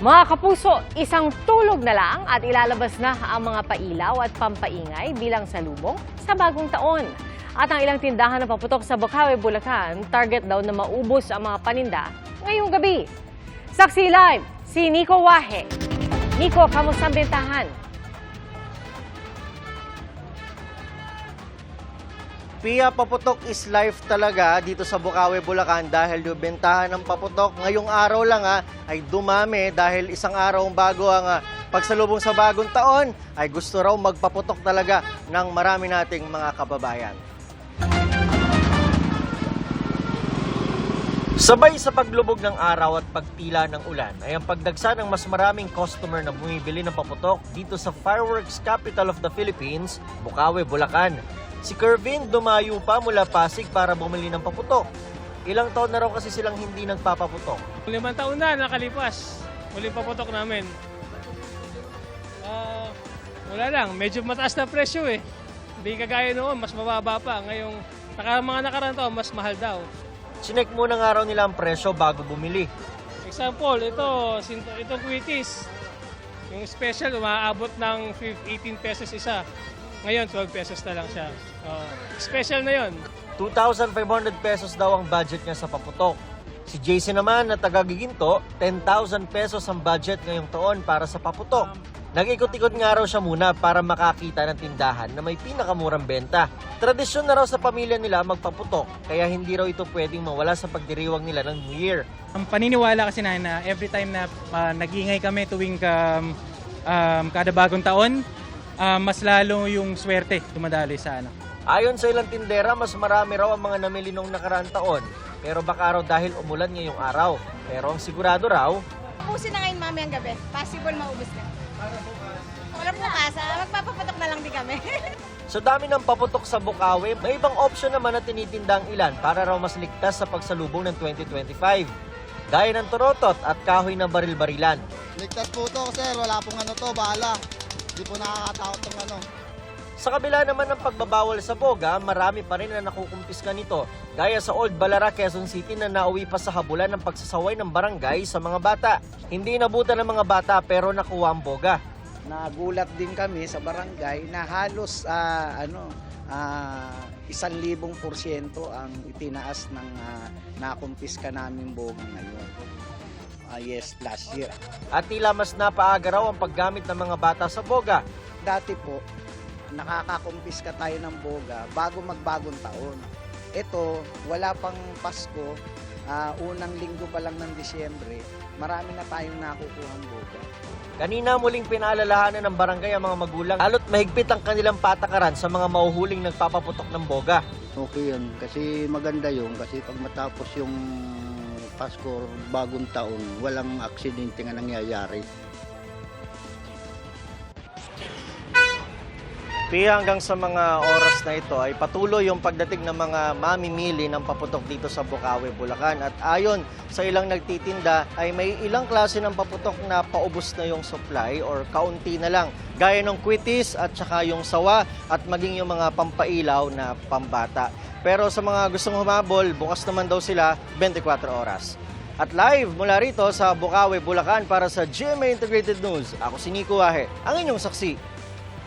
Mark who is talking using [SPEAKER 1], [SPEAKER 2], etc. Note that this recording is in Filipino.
[SPEAKER 1] Mga kapuso, isang tulog na lang at ilalabas na ang mga pailaw at pampaingay bilang salubong sa bagong taon. At ang ilang tindahan na paputok sa Bocaue, Bulacan, target daw na maubos ang mga paninda ngayong gabi. Saksi live, si Nico Wahe. Nico, kamusta ang bentahan?
[SPEAKER 2] Pia, paputok is life talaga dito sa Bocaue, Bulacan dahil yung bentahan ng paputok ngayong araw lang ay dumami dahil isang araw bago ang pagsalubong sa bagong taon ay gusto raw magpaputok talaga ng marami nating mga kababayan. Sabay sa paglubog ng araw at pagtila ng ulan ay ang pagdagsa ng mas maraming customer na bumibili ng paputok dito sa fireworks capital of the Philippines, Bocaue, Bulacan. Si Kervin dumayo pa mula Pasig para bumili ng paputok. Ilang taon na raw kasi silang hindi nagpapaputok.
[SPEAKER 3] 5 taon na nakalipas. Muling paputok namin. Wala lang, medyo mataas na presyo eh. Hindi kagaya noon, mas mababa pa. Ngayong mga nakaraan taon, mas mahal daw.
[SPEAKER 2] Sinek muna nga raw nila ang presyo bago bumili.
[SPEAKER 3] Example, itong Quitis. Yung special, umaabot ng 18 pesos isa. Ngayon, 12 pesos na lang siya. Special na yon.
[SPEAKER 2] 2,500 pesos daw ang budget niya sa paputok. Si JC naman na taga-Giginto, 10,000 pesos ang budget ngayong taon para sa paputok. Nag-ikot-ikot nga raw siya muna para makakita ng tindahan na may pinakamurang benta. Tradisyon na raw sa pamilya nila magpaputok, kaya hindi raw ito pwedeng mawala sa pagdiriwang nila ng New Year.
[SPEAKER 4] Ang paniniwala kasi na every time na nag-iingay kami tuwing kada bagong taon, mas lalo yung swerte dumadali sa ano.
[SPEAKER 2] Ayon sa ilang tindera, mas marami raw ang mga namili nung nakaraang taon. Pero baka raw dahil umulan ngayong araw. Pero ang sigurado raw,
[SPEAKER 5] ubusin na ngayon mami ang gabi. Possible maubos na. Wala bukas, magpapapatok na lang din kami.
[SPEAKER 2] sa dami ng paputok sa Bocaue, may ibang option naman na tinitindang ilan para raw mas ligtas sa pagsalubong ng 2025. Gaya ng torotot at kahoy na baril-barilan.
[SPEAKER 6] Ligtas po to, sir. Wala pong bahala. Hindi po nakakatakot ng
[SPEAKER 2] Sa kabila naman ng pagbabawal sa boga, marami pa rin na nakukumpiska nito. Gaya sa Old Balara, Quezon City na nauwi pa sa habulan ng pagsasaway ng barangay sa mga bata. Hindi nabutan ng mga bata pero nakuha ang boga.
[SPEAKER 7] Nagulat din kami sa barangay na halos 1,000% ang itinaas ng nakumpiska namin boga ngayon. Yes, last year.
[SPEAKER 2] At tila mas napaaga raw ang paggamit ng mga bata sa boga.
[SPEAKER 7] Dati po, nakakakumpiska tayo ng boga bago magbagong taon. Ito, wala pang Pasko, unang linggo pa lang ng Disyembre, marami na tayong nakukuhang boga.
[SPEAKER 2] Kanina muling pinaalalahanan ng barangay ang mga magulang lalo't mahigpit ang kanilang patakaran sa mga mahuhuling nagpapaputok ng boga.
[SPEAKER 8] Okay yun, kasi maganda yun, kasi pag matapos yung Pasko, bagong taon, walang aksidente nga nangyayari.
[SPEAKER 2] Pia, hanggang sa mga oras na ito ay patuloy yung pagdating ng mga mamimili ng paputok dito sa Bocaue, Bulacan. At ayon sa ilang nagtitinda ay may ilang klase ng paputok na paubos na yung supply or kaunti na lang. Gaya ng Quitis at saka yung sawa at maging yung mga pampailaw na pambata. Pero sa mga gustong humabol, bukas naman daw sila 24 oras. At live mula rito sa Bocaue, Bulacan para sa GMA Integrated News, ako si Nico Wahe, ang inyong saksi.